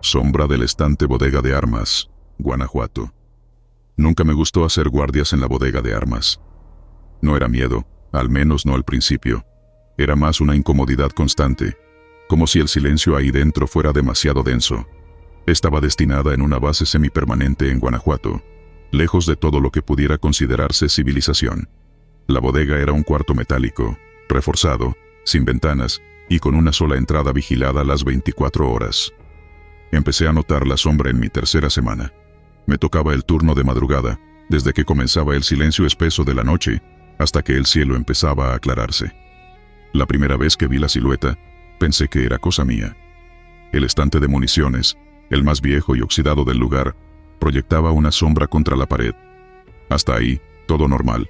Sombra del estante bodega de armas, Guanajuato. Nunca me gustó hacer guardias en la bodega de armas. No era miedo, al menos no al principio. Era más una incomodidad constante, como si el silencio ahí dentro fuera demasiado denso. Estaba destinada en una base semipermanente en Guanajuato, lejos de todo lo que pudiera considerarse civilización. La bodega era un cuarto metálico, reforzado, sin ventanas, y con una sola entrada vigilada las 24 horas. Empecé a notar la sombra en mi tercera semana. Me tocaba el turno de madrugada, desde que comenzaba el silencio espeso de la noche, hasta que el cielo empezaba a aclararse. La primera vez que vi la silueta, pensé que era cosa mía. El estante de municiones, el más viejo y oxidado del lugar, proyectaba una sombra contra la pared. Hasta ahí, todo normal.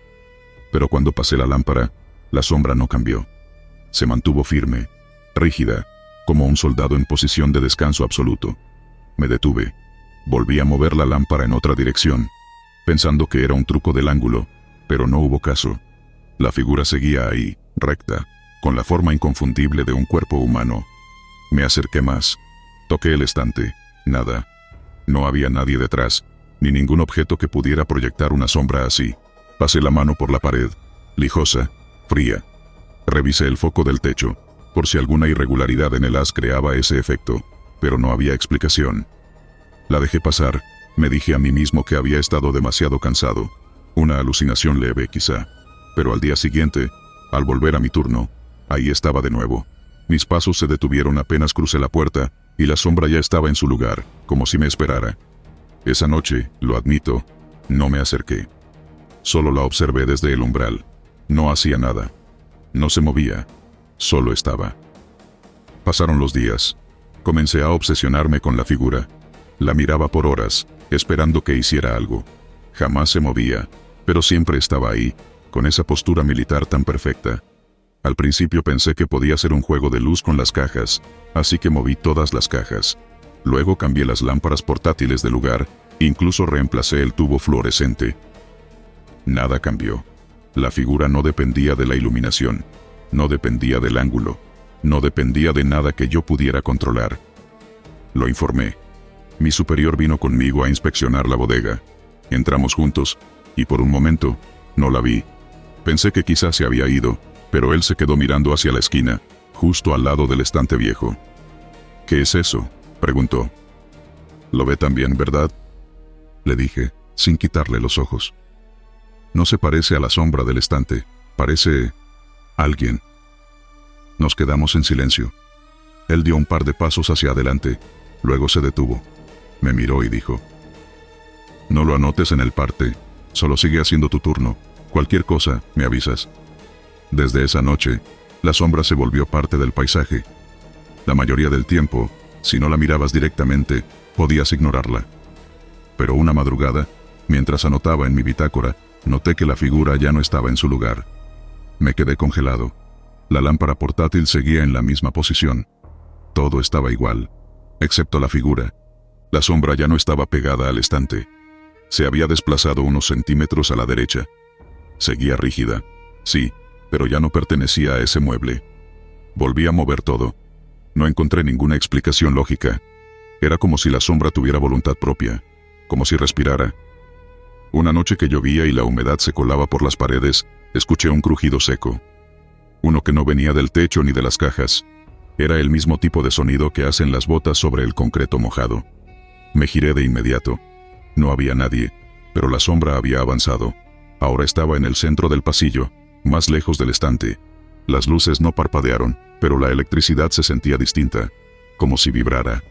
Pero cuando pasé la lámpara, la sombra no cambió. Se mantuvo firme, rígida, como un soldado en posición de descanso absoluto. Me detuve. Volví a mover la lámpara en otra dirección, pensando que era un truco del ángulo, pero no hubo caso. La figura seguía ahí, recta, con la forma inconfundible de un cuerpo humano. Me acerqué más. Toqué el estante. Nada. No había nadie detrás, ni ningún objeto que pudiera proyectar una sombra así. Pasé la mano por la pared, lijosa, fría. Revisé el foco del techo, por si alguna irregularidad en el haz creaba ese efecto, pero no había explicación. La dejé pasar, me dije a mí mismo que había estado demasiado cansado. Una alucinación leve quizá. Pero al día siguiente, al volver a mi turno, ahí estaba de nuevo. Mis pasos se detuvieron apenas crucé la puerta, y la sombra ya estaba en su lugar, como si me esperara. Esa noche, lo admito, no me acerqué. Solo la observé desde el umbral. No hacía nada. No se movía. Solo estaba. Pasaron los días. Comencé a obsesionarme con la figura. La miraba por horas, esperando que hiciera algo. Jamás se movía, pero siempre estaba ahí, con esa postura militar tan perfecta. Al principio pensé que podía ser un juego de luz con las cajas, así que moví todas las cajas. Luego cambié las lámparas portátiles de lugar, incluso reemplacé el tubo fluorescente. Nada cambió. La figura no dependía de la iluminación, no dependía del ángulo, no dependía de nada que yo pudiera controlar. Lo informé. Mi superior vino conmigo a inspeccionar la bodega. Entramos juntos, y por un momento, no la vi. Pensé que quizás se había ido, pero él se quedó mirando hacia la esquina, justo al lado del estante viejo. «¿Qué es eso?», preguntó. «Lo ve también, ¿verdad?», le dije, sin quitarle los ojos. «No se parece a la sombra del estante, parece... alguien». Nos quedamos en silencio. Él dio un par de pasos hacia adelante, luego se detuvo. Me miró y dijo: «No lo anotes en el parte, solo sigue haciendo tu turno, cualquier cosa, me avisas». Desde esa noche, la sombra se volvió parte del paisaje. La mayoría del tiempo, si no la mirabas directamente, podías ignorarla. Pero una madrugada, mientras anotaba en mi bitácora, noté que la figura ya no estaba en su lugar. Me quedé congelado. La lámpara portátil seguía en la misma posición. Todo estaba igual, excepto la figura. La sombra ya no estaba pegada al estante. Se había desplazado unos centímetros a la derecha. Seguía rígida, sí, pero ya no pertenecía a ese mueble. Volví a mover todo. No encontré ninguna explicación lógica. Era como si la sombra tuviera voluntad propia, como si respirara. Una noche que llovía y la humedad se colaba por las paredes, escuché un crujido seco. Uno que no venía del techo ni de las cajas. Era el mismo tipo de sonido que hacen las botas sobre el concreto mojado. Me giré de inmediato. No había nadie, pero la sombra había avanzado. Ahora estaba en el centro del pasillo, más lejos del estante. Las luces no parpadearon, pero la electricidad se sentía distinta, como si vibrara.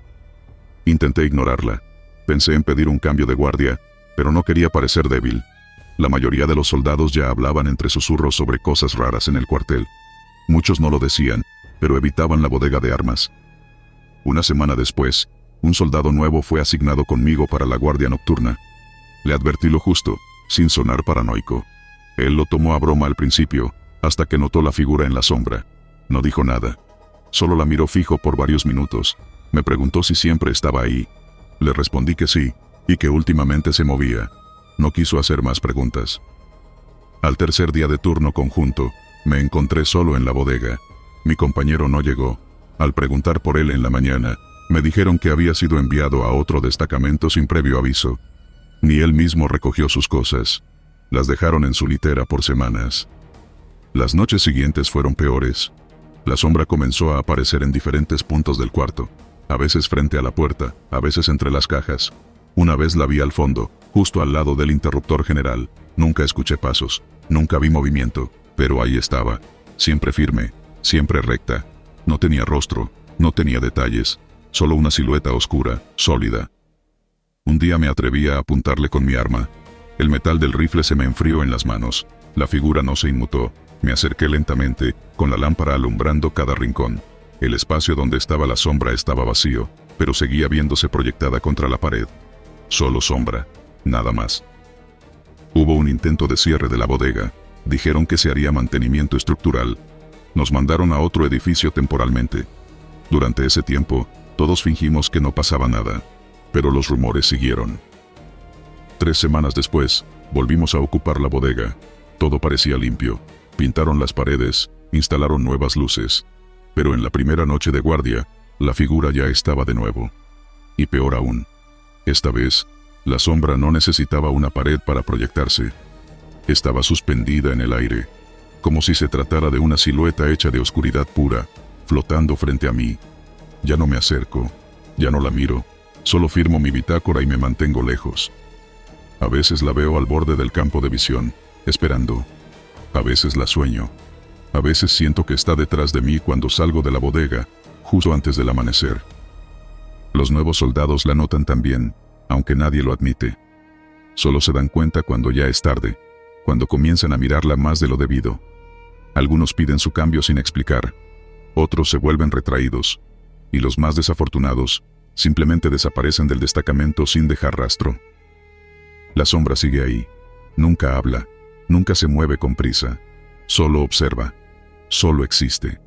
Intenté ignorarla. Pensé en pedir un cambio de guardia, pero no quería parecer débil. La mayoría de los soldados ya hablaban entre susurros sobre cosas raras en el cuartel. Muchos no lo decían, pero evitaban la bodega de armas. Una semana después, un soldado nuevo fue asignado conmigo para la guardia nocturna. Le advertí lo justo, sin sonar paranoico. Él lo tomó a broma al principio, hasta que notó la figura en la sombra. No dijo nada. Solo la miró fijo por varios minutos. Me preguntó si siempre estaba ahí. Le respondí que sí, y que últimamente se movía. No quiso hacer más preguntas. Al tercer día de turno conjunto, me encontré solo en la bodega. Mi compañero no llegó. Al preguntar por él en la mañana, Me dijeron que había sido enviado a otro destacamento sin previo aviso. Ni él mismo recogió sus cosas. Las dejaron en su litera por semanas. Las noches siguientes fueron peores. La sombra comenzó a aparecer en diferentes puntos del cuarto, a veces frente a la puerta, a veces entre las cajas. Una vez la vi al fondo, justo al lado del interruptor general. Nunca escuché pasos, nunca vi movimiento, pero ahí estaba, siempre firme, siempre recta. No tenía rostro, no tenía detalles, solo una silueta oscura, sólida. Un día me atreví a apuntarle con mi arma. El metal del rifle se me enfrió en las manos. La figura no se inmutó. Me acerqué lentamente, con la lámpara alumbrando cada rincón. El espacio donde estaba la sombra estaba vacío, pero seguía viéndose proyectada contra la pared. Solo sombra, nada más. Hubo un intento de cierre de la bodega. Dijeron que se haría mantenimiento estructural. Nos mandaron a otro edificio temporalmente. Durante ese tiempo, todos fingimos que no pasaba nada, pero los rumores siguieron. 3 semanas después, volvimos a ocupar la bodega. Todo parecía limpio. Pintaron las paredes, instalaron nuevas luces. Pero en la primera noche de guardia, la figura ya estaba de nuevo. Y peor aún. Esta vez, la sombra no necesitaba una pared para proyectarse. Estaba suspendida en el aire, como si se tratara de una silueta hecha de oscuridad pura, flotando frente a mí. Ya no me acerco, ya no la miro, solo firmo mi bitácora y me mantengo lejos. A veces la veo al borde del campo de visión, esperando. A veces la sueño. A veces siento que está detrás de mí cuando salgo de la bodega, justo antes del amanecer. Los nuevos soldados la notan también, aunque nadie lo admite. Solo se dan cuenta cuando ya es tarde, cuando comienzan a mirarla más de lo debido. Algunos piden su cambio sin explicar, otros se vuelven retraídos, y los más desafortunados simplemente desaparecen del destacamento sin dejar rastro. La sombra sigue ahí, nunca habla, nunca se mueve con prisa, solo observa, solo existe.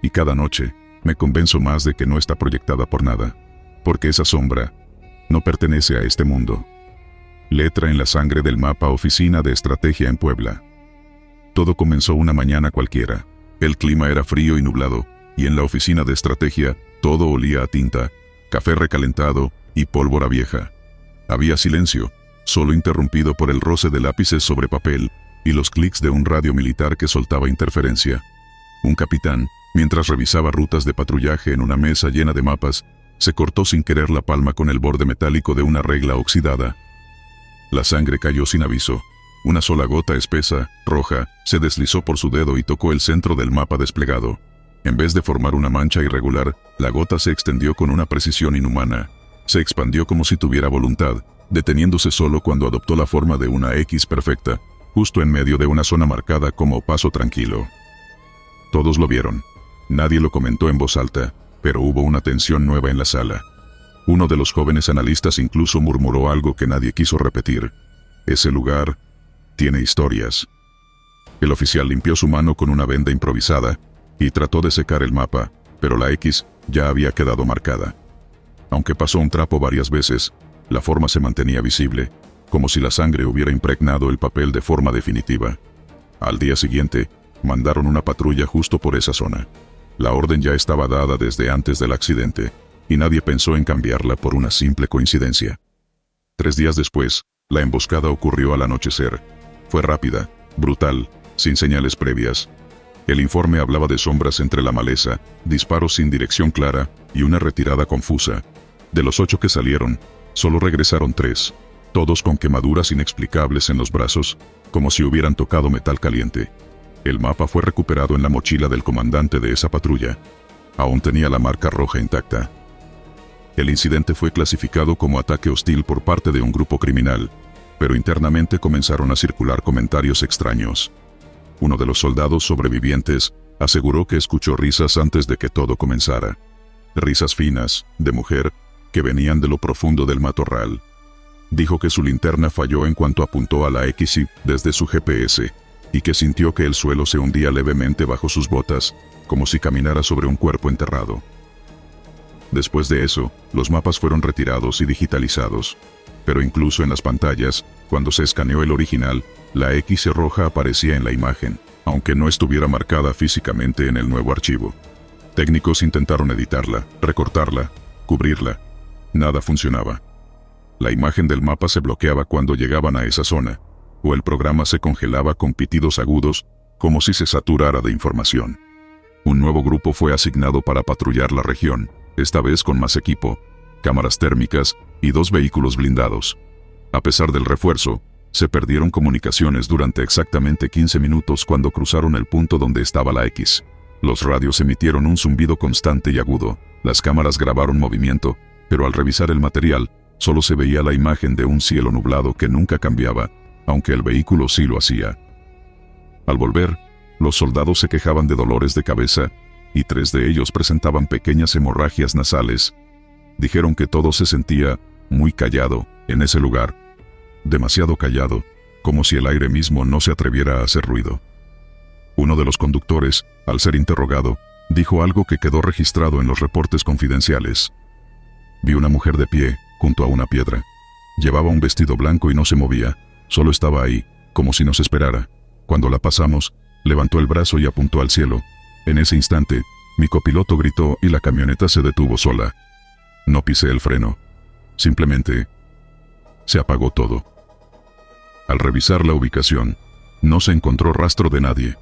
Y cada noche, me convenzo más de que no está proyectada por nada, porque esa sombra no pertenece a este mundo. Letra en la sangre del mapa Oficina de Estrategia en Puebla. Todo comenzó una mañana cualquiera. El clima era frío y nublado, y en la oficina de estrategia, todo olía a tinta, café recalentado y pólvora vieja. Había silencio, solo interrumpido por el roce de lápices sobre papel y los clics de un radio militar que soltaba interferencia. Un capitán, mientras revisaba rutas de patrullaje en una mesa llena de mapas, se cortó sin querer la palma con el borde metálico de una regla oxidada. La sangre cayó sin aviso. Una sola gota espesa, roja, se deslizó por su dedo y tocó el centro del mapa desplegado. En vez de formar una mancha irregular, la gota se extendió con una precisión inhumana. Se expandió como si tuviera voluntad, deteniéndose solo cuando adoptó la forma de una X perfecta, justo en medio de una zona marcada como paso tranquilo. Todos lo vieron. Nadie lo comentó en voz alta, pero hubo una tensión nueva en la sala. Uno de los jóvenes analistas incluso murmuró algo que nadie quiso repetir. Ese lugar tiene historias. El oficial limpió su mano con una venda improvisada y trató de secar el mapa, pero la X ya había quedado marcada. Aunque pasó un trapo varias veces, la forma se mantenía visible, como si la sangre hubiera impregnado el papel de forma definitiva. Al día siguiente, mandaron una patrulla justo por esa zona. La orden ya estaba dada desde antes del accidente, y nadie pensó en cambiarla por una simple coincidencia. 3 días después, la emboscada ocurrió al anochecer. Fue rápida, brutal, sin señales previas. El informe hablaba de sombras entre la maleza, disparos sin dirección clara y una retirada confusa. De los 8 que salieron, solo regresaron 3, todos con quemaduras inexplicables en los brazos, como si hubieran tocado metal caliente. El mapa fue recuperado en la mochila del comandante de esa patrulla. Aún tenía la marca roja intacta. El incidente fue clasificado como ataque hostil por parte de un grupo criminal, pero internamente comenzaron a circular comentarios extraños. Uno de los soldados sobrevivientes aseguró que escuchó risas antes de que todo comenzara. Risas finas, de mujer, que venían de lo profundo del matorral. Dijo que su linterna falló en cuanto apuntó a la X desde su GPS, y que sintió que el suelo se hundía levemente bajo sus botas, como si caminara sobre un cuerpo enterrado. Después de eso, los mapas fueron retirados y digitalizados. Pero incluso en las pantallas, cuando se escaneó el original, la X roja aparecía en la imagen, aunque no estuviera marcada físicamente en el nuevo archivo. Técnicos intentaron editarla, recortarla, cubrirla. Nada funcionaba. La imagen del mapa se bloqueaba cuando llegaban a esa zona, o el programa se congelaba con pitidos agudos, como si se saturara de información. Un nuevo grupo fue asignado para patrullar la región, esta vez con más equipo, cámaras térmicas y 2 vehículos blindados. A pesar del refuerzo, se perdieron comunicaciones durante exactamente 15 minutos cuando cruzaron el punto donde estaba la X. Los radios emitieron un zumbido constante y agudo, las cámaras grabaron movimiento, pero al revisar el material, solo se veía la imagen de un cielo nublado que nunca cambiaba, aunque el vehículo sí lo hacía. Al volver, los soldados se quejaban de dolores de cabeza, y 3 de ellos presentaban pequeñas hemorragias nasales. Dijeron que todo se sentía muy callado en ese lugar, demasiado callado, como si el aire mismo no se atreviera a hacer ruido. Uno de los conductores, al ser interrogado, dijo algo que quedó registrado en los reportes confidenciales. Vi una mujer de pie, junto a una piedra. Llevaba un vestido blanco y no se movía, solo estaba ahí, como si nos esperara. Cuando la pasamos, levantó el brazo y apuntó al cielo. En ese instante, mi copiloto gritó y la camioneta se detuvo sola. No pisé el freno. Simplemente, se apagó todo. Al revisar la ubicación, no se encontró rastro de nadie.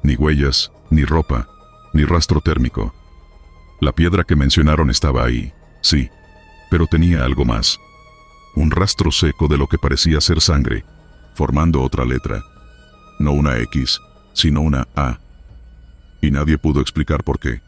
Ni huellas, ni ropa, ni rastro térmico. La piedra que mencionaron estaba ahí, sí, pero tenía algo más. Un rastro seco de lo que parecía ser sangre, formando otra letra. No una X, sino una A. Y nadie pudo explicar por qué.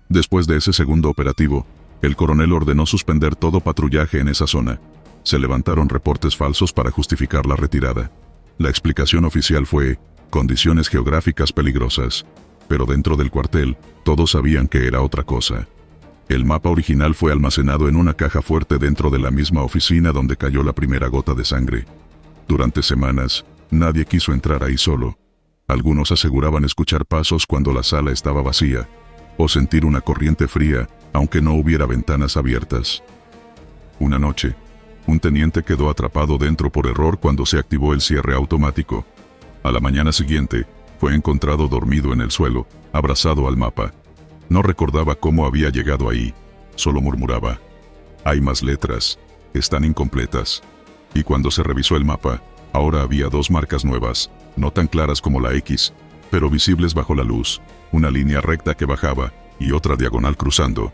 Después de ese segundo operativo, el coronel ordenó suspender todo patrullaje en esa zona. Se levantaron reportes falsos para justificar la retirada. La explicación oficial fue condiciones geográficas peligrosas, pero dentro del cuartel, todos sabían que era otra cosa. El mapa original fue almacenado en una caja fuerte dentro de la misma oficina donde cayó la primera gota de sangre. Durante semanas, nadie quiso entrar ahí solo. Algunos aseguraban escuchar pasos cuando la sala estaba vacía, o sentir una corriente fría, aunque no hubiera ventanas abiertas. Una noche, un teniente quedó atrapado dentro por error cuando se activó el cierre automático. A la mañana siguiente, fue encontrado dormido en el suelo, abrazado al mapa. No recordaba cómo había llegado ahí, solo murmuraba: hay más letras, están incompletas. Y cuando se revisó el mapa, ahora había 2 marcas nuevas, no tan claras como la X, pero visibles bajo la luz, una línea recta que bajaba, y otra diagonal cruzando.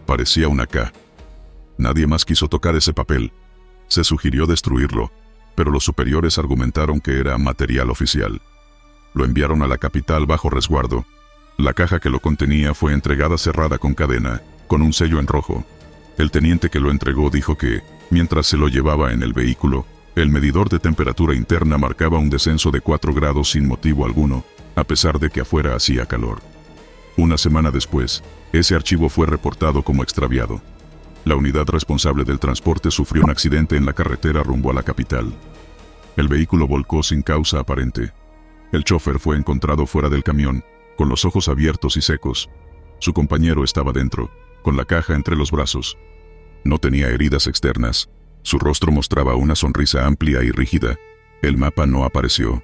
Parecía una K. Nadie más quiso tocar ese papel. Se sugirió destruirlo, pero los superiores argumentaron que era material oficial. Lo enviaron a la capital bajo resguardo. La caja que lo contenía fue entregada cerrada con cadena, con un sello en rojo. El teniente que lo entregó dijo que, mientras se lo llevaba en el vehículo, el medidor de temperatura interna marcaba un descenso de 4 grados sin motivo alguno, a pesar de que afuera hacía calor. Una semana después, ese archivo fue reportado como extraviado. La unidad responsable del transporte sufrió un accidente en la carretera rumbo a la capital. El vehículo volcó sin causa aparente. El chofer fue encontrado fuera del camión, con los ojos abiertos y secos. Su compañero estaba dentro, con la caja entre los brazos. No tenía heridas externas. Su rostro mostraba una sonrisa amplia y rígida. El mapa no apareció.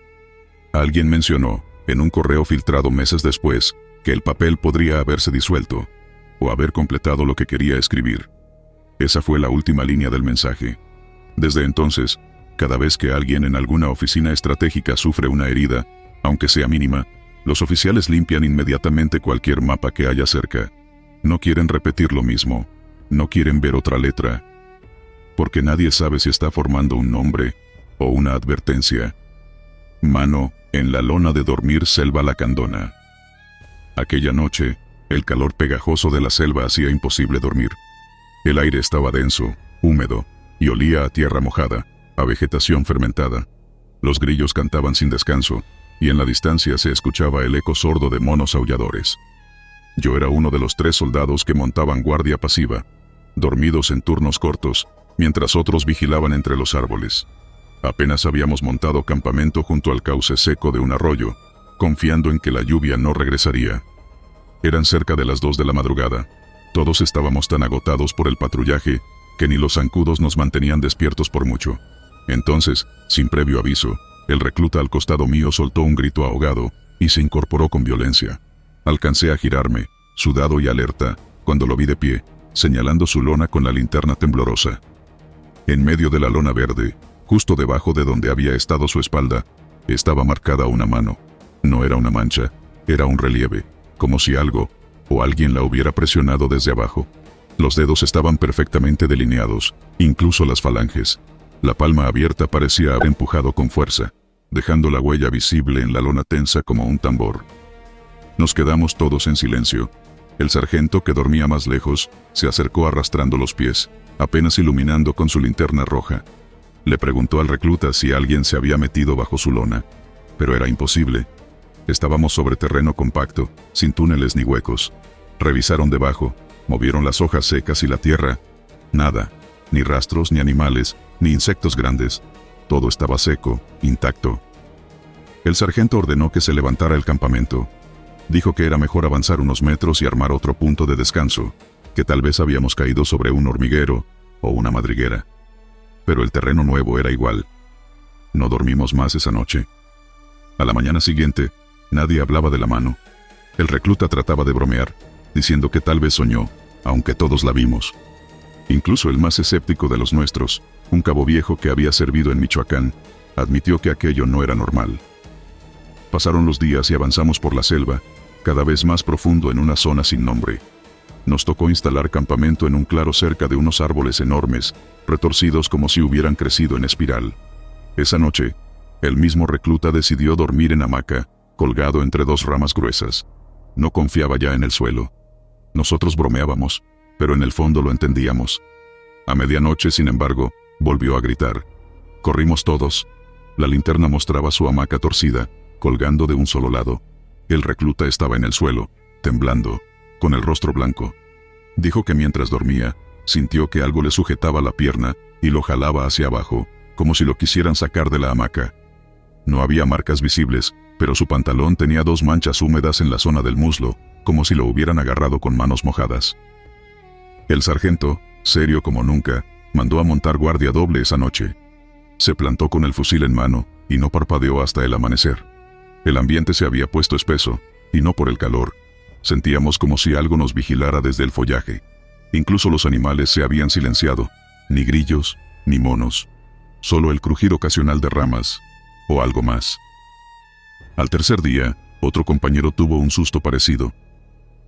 Alguien mencionó, en un correo filtrado meses después, que el papel podría haberse disuelto, o haber completado lo que quería escribir. Esa fue la última línea del mensaje. Desde entonces, cada vez que alguien en alguna oficina estratégica sufre una herida, aunque sea mínima, los oficiales limpian inmediatamente cualquier mapa que haya cerca. No quieren repetir lo mismo. No quieren ver otra letra. Porque nadie sabe si está formando un nombre o una advertencia. Mano en la lona de dormir selva lacandona. Aquella noche, el calor pegajoso de la selva hacía imposible dormir. El aire estaba denso, húmedo, y olía a tierra mojada, a vegetación fermentada. Los grillos cantaban sin descanso, y en la distancia se escuchaba el eco sordo de monos aulladores. Yo era uno de los 3 soldados que montaban guardia pasiva, dormidos en turnos cortos, mientras otros vigilaban entre los árboles. Apenas habíamos montado campamento junto al cauce seco de un arroyo, confiando en que la lluvia no regresaría. Eran cerca de las 2 de la madrugada. Todos estábamos tan agotados por el patrullaje, que ni los zancudos nos mantenían despiertos por mucho. Entonces, sin previo aviso, el recluta al costado mío soltó un grito ahogado, y se incorporó con violencia. Alcancé a girarme, sudado y alerta, cuando lo vi de pie, señalando su lona con la linterna temblorosa. En medio de la lona verde, justo debajo de donde había estado su espalda, estaba marcada una mano. No era una mancha, era un relieve, como si algo o alguien la hubiera presionado desde abajo. Los dedos estaban perfectamente delineados, incluso las falanges. La palma abierta parecía haber empujado con fuerza, dejando la huella visible en la lona tensa como un tambor. Nos quedamos todos en silencio. El sargento, que dormía más lejos, se acercó arrastrando los pies, apenas iluminando con su linterna roja. Le preguntó al recluta si alguien se había metido bajo su lona, pero era imposible. Estábamos sobre terreno compacto, sin túneles ni huecos. Revisaron debajo, movieron las hojas secas y la tierra. Nada, ni rastros, ni animales, ni insectos grandes. Todo estaba seco, intacto. El sargento ordenó que se levantara el campamento. Dijo que era mejor avanzar unos metros y armar otro punto de descanso, que tal vez habíamos caído sobre un hormiguero o una madriguera. Pero el terreno nuevo era igual. No dormimos más esa noche. A la mañana siguiente, nadie hablaba de la mano. El recluta trataba de bromear, diciendo que tal vez soñó, aunque todos la vimos. Incluso el más escéptico de los nuestros, un cabo viejo que había servido en Michoacán, admitió que aquello no era normal. Pasaron los días y avanzamos por la selva, cada vez más profundo en una zona sin nombre. Nos tocó instalar campamento en un claro cerca de unos árboles enormes, retorcidos como si hubieran crecido en espiral. Esa noche, el mismo recluta decidió dormir en hamaca, colgado entre dos ramas gruesas. No confiaba ya en el suelo. Nosotros bromeábamos, pero en el fondo lo entendíamos. A medianoche, sin embargo, volvió a gritar. Corrimos todos. La linterna mostraba su hamaca torcida, colgando de un solo lado. El recluta estaba en el suelo, temblando, con el rostro blanco. Dijo que mientras dormía, sintió que algo le sujetaba la pierna y lo jalaba hacia abajo, como si lo quisieran sacar de la hamaca. No había marcas visibles, pero su pantalón tenía 2 manchas húmedas en la zona del muslo, como si lo hubieran agarrado con manos mojadas. El sargento, serio como nunca, mandó a montar guardia doble esa noche. Se plantó con el fusil en mano y no parpadeó hasta el amanecer. El ambiente se había puesto espeso, y no por el calor. Sentíamos como si algo nos vigilara desde el follaje. Incluso los animales se habían silenciado, ni grillos, ni monos. Solo el crujir ocasional de ramas, o algo más. Al tercer día, otro compañero tuvo un susto parecido.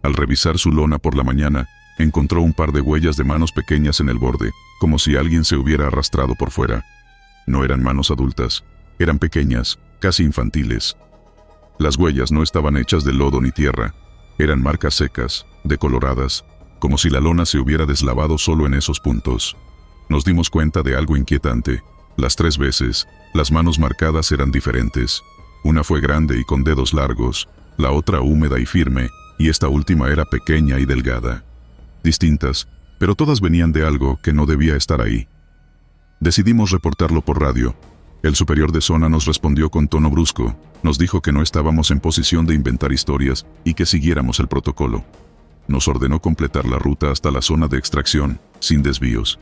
Al revisar su lona por la mañana, encontró un par de huellas de manos pequeñas en el borde, como si alguien se hubiera arrastrado por fuera. No eran manos adultas, eran pequeñas, casi infantiles. Las huellas no estaban hechas de lodo ni tierra, eran marcas secas, decoloradas, como si la lona se hubiera deslavado solo en esos puntos. Nos dimos cuenta de algo inquietante. Las 3 veces, las manos marcadas eran diferentes. Una fue grande y con dedos largos, la otra húmeda y firme, y esta última era pequeña y delgada. Distintas, pero todas venían de algo que no debía estar ahí. Decidimos reportarlo por radio. El superior de zona nos respondió con tono brusco, nos dijo que no estábamos en posición de inventar historias y que siguiéramos el protocolo. Nos ordenó completar la ruta hasta la zona de extracción, sin desvíos.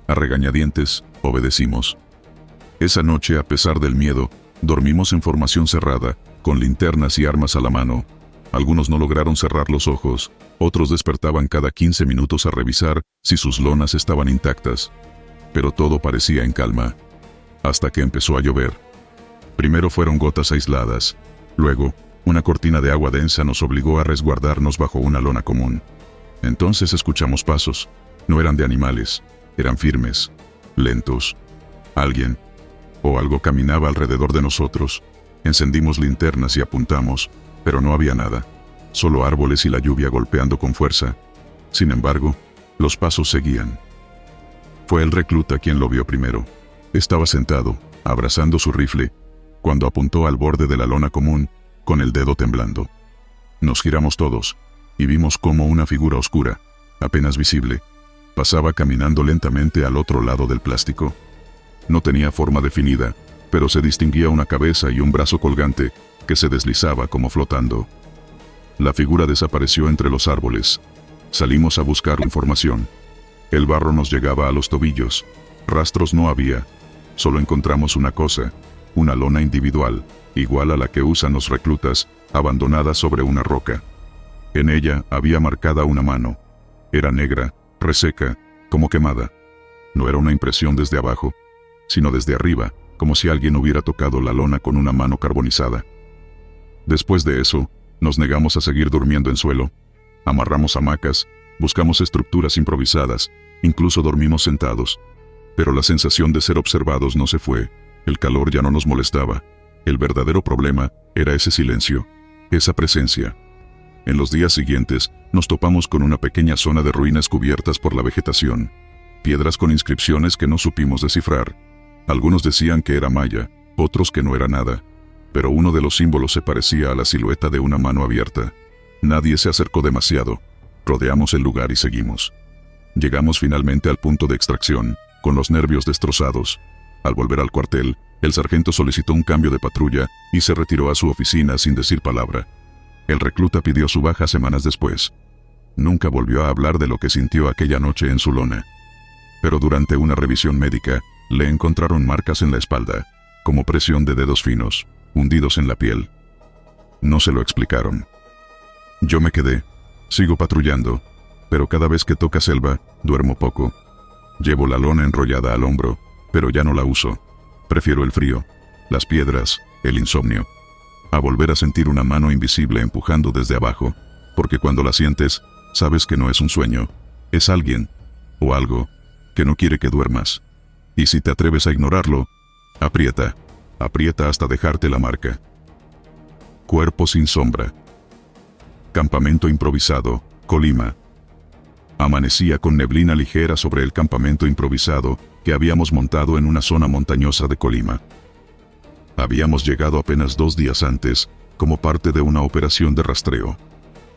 A regañadientes, obedecimos. Esa noche, a pesar del miedo, dormimos en formación cerrada, con linternas y armas a la mano. Algunos no lograron cerrar los ojos, otros despertaban cada 15 minutos a revisar si sus lonas estaban intactas. Pero todo parecía en calma. Hasta que empezó a llover. Primero fueron gotas aisladas. Luego, una cortina de agua densa nos obligó a resguardarnos bajo una lona común. Entonces escuchamos pasos. No eran de animales, eran firmes, lentos. Alguien o algo caminaba alrededor de nosotros. Encendimos linternas y apuntamos, pero no había nada. Solo árboles y la lluvia golpeando con fuerza. Sin embargo, los pasos seguían. Fue el recluta quien lo vio primero. Estaba sentado, abrazando su rifle, cuando apuntó al borde de la lona común, con el dedo temblando. Nos giramos todos, y vimos cómo una figura oscura, apenas visible, pasaba caminando lentamente al otro lado del plástico. No tenía forma definida, pero se distinguía una cabeza y un brazo colgante, que se deslizaba como flotando. La figura desapareció entre los árboles. Salimos a buscar información. El barro nos llegaba a los tobillos. Rastros no había. Solo encontramos una cosa, una lona individual, igual a la que usan los reclutas, abandonada sobre una roca. En ella había marcada una mano. Era negra, reseca, como quemada. No era una impresión desde abajo, sino desde arriba, como si alguien hubiera tocado la lona con una mano carbonizada. Después de eso, nos negamos a seguir durmiendo en suelo. Amarramos hamacas, buscamos estructuras improvisadas, incluso dormimos sentados. Pero la sensación de ser observados no se fue, el calor ya no nos molestaba. El verdadero problema era ese silencio, esa presencia. En los días siguientes, nos topamos con una pequeña zona de ruinas cubiertas por la vegetación. Piedras con inscripciones que no supimos descifrar. Algunos decían que era maya, otros que no era nada. Pero uno de los símbolos se parecía a la silueta de una mano abierta. Nadie se acercó demasiado. Rodeamos el lugar y seguimos. Llegamos finalmente al punto de extracción, con los nervios destrozados. Al volver al cuartel, el sargento solicitó un cambio de patrulla y se retiró a su oficina sin decir palabra. El recluta pidió su baja semanas después. Nunca volvió a hablar de lo que sintió aquella noche en su lona. Pero durante una revisión médica, le encontraron marcas en la espalda, como presión de dedos finos, hundidos en la piel. No se lo explicaron. Yo me quedé. Sigo patrullando, pero cada vez que toca selva, duermo poco. Llevo la lona enrollada al hombro, pero ya no la uso. Prefiero el frío, las piedras, el insomnio, a volver a sentir una mano invisible empujando desde abajo, porque cuando la sientes, sabes que no es un sueño, es alguien, o algo, que no quiere que duermas. Y si te atreves a ignorarlo, aprieta, aprieta hasta dejarte la marca. Cuerpo sin sombra. Campamento improvisado, Colima. Amanecía con neblina ligera sobre el campamento improvisado que habíamos montado en una zona montañosa de Colima. Habíamos llegado apenas 2 días antes, como parte de una operación de rastreo.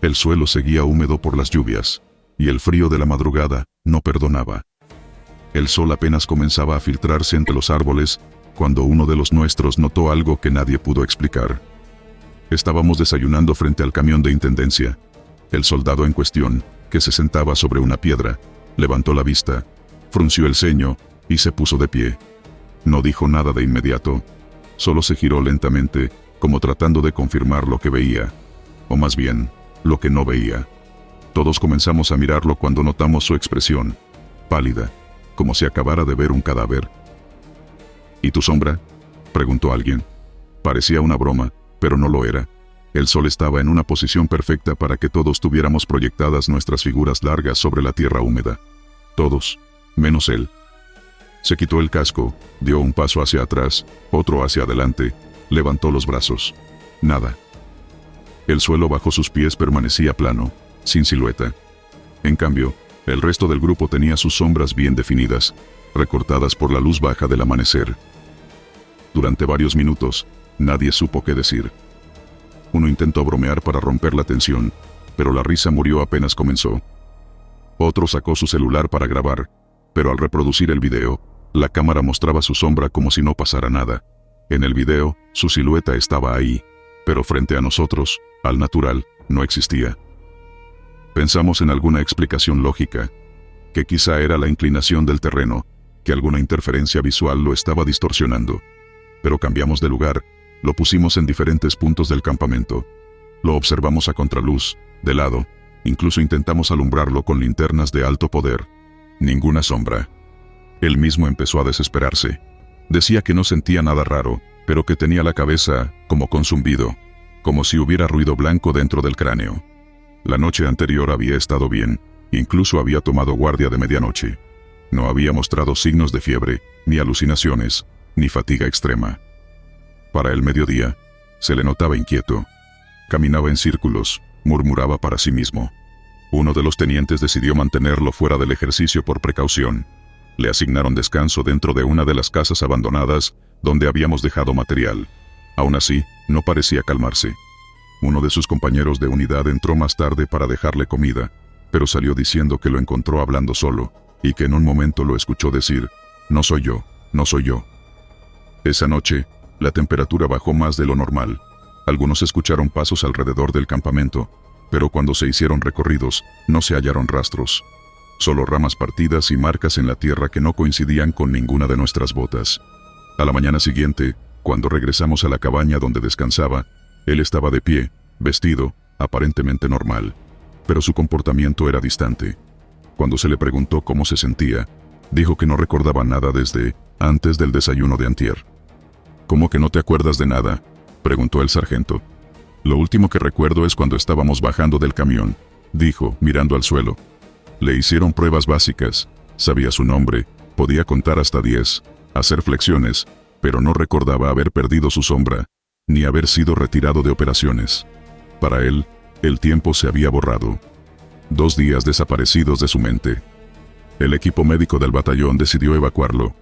El suelo seguía húmedo por las lluvias, y el frío de la madrugada no perdonaba. El sol apenas comenzaba a filtrarse entre los árboles, cuando uno de los nuestros notó algo que nadie pudo explicar. Estábamos desayunando frente al camión de intendencia. El soldado en cuestión, que se sentaba sobre una piedra, levantó la vista, frunció el ceño y se puso de pie. No dijo nada de inmediato, solo se giró lentamente, como tratando de confirmar lo que veía, o más bien, lo que no veía. Todos comenzamos a mirarlo cuando notamos su expresión, pálida, como si acabara de ver un cadáver. ¿Y tu sombra?, preguntó alguien. Parecía una broma, pero no lo era. El sol estaba en una posición perfecta para que todos tuviéramos proyectadas nuestras figuras largas sobre la tierra húmeda. Todos, menos él. Se quitó el casco, dio un paso hacia atrás, otro hacia adelante, levantó los brazos. Nada. El suelo bajo sus pies permanecía plano, sin silueta. En cambio, el resto del grupo tenía sus sombras bien definidas, recortadas por la luz baja del amanecer. Durante varios minutos, nadie supo qué decir. Uno intentó bromear para romper la tensión, pero la risa murió apenas comenzó. Otro sacó su celular para grabar, pero al reproducir el video, la cámara mostraba su sombra como si no pasara nada. En el video, su silueta estaba ahí, pero frente a nosotros, al natural, no existía. Pensamos en alguna explicación lógica, que quizá era la inclinación del terreno, que alguna interferencia visual lo estaba distorsionando. Pero cambiamos de lugar, lo pusimos en diferentes puntos del campamento. Lo observamos a contraluz, de lado, incluso intentamos alumbrarlo con linternas de alto poder. Ninguna sombra. Él mismo empezó a desesperarse. Decía que no sentía nada raro, pero que tenía la cabeza como con zumbido, como si hubiera ruido blanco dentro del cráneo. La noche anterior había estado bien, incluso había tomado guardia de medianoche. No había mostrado signos de fiebre, ni alucinaciones, ni fatiga extrema. Para el mediodía, se le notaba inquieto. Caminaba en círculos, murmuraba para sí mismo. Uno de los tenientes decidió mantenerlo fuera del ejercicio por precaución. Le asignaron descanso dentro de una de las casas abandonadas donde habíamos dejado material. Aún así, no parecía calmarse. Uno de sus compañeros de unidad entró más tarde para dejarle comida, pero salió diciendo que lo encontró hablando solo, y que en un momento lo escuchó decir, «No soy yo, no soy yo». Esa noche, la temperatura bajó más de lo normal. Algunos escucharon pasos alrededor del campamento, pero cuando se hicieron recorridos, no se hallaron rastros. Solo ramas partidas y marcas en la tierra que no coincidían con ninguna de nuestras botas. A la mañana siguiente, cuando regresamos a la cabaña donde descansaba, él estaba de pie, vestido, aparentemente normal, pero su comportamiento era distante. Cuando se le preguntó cómo se sentía, dijo que no recordaba nada desde antes del desayuno de antier. ¿Cómo que no te acuerdas de nada?, preguntó el sargento. Lo último que recuerdo es cuando estábamos bajando del camión, dijo, mirando al suelo. Le hicieron pruebas básicas, sabía su nombre, podía contar hasta 10, hacer flexiones, pero no recordaba haber perdido su sombra, ni haber sido retirado de operaciones. Para él, el tiempo se había borrado. 2 días desaparecidos de su mente. El equipo médico del batallón decidió evacuarlo.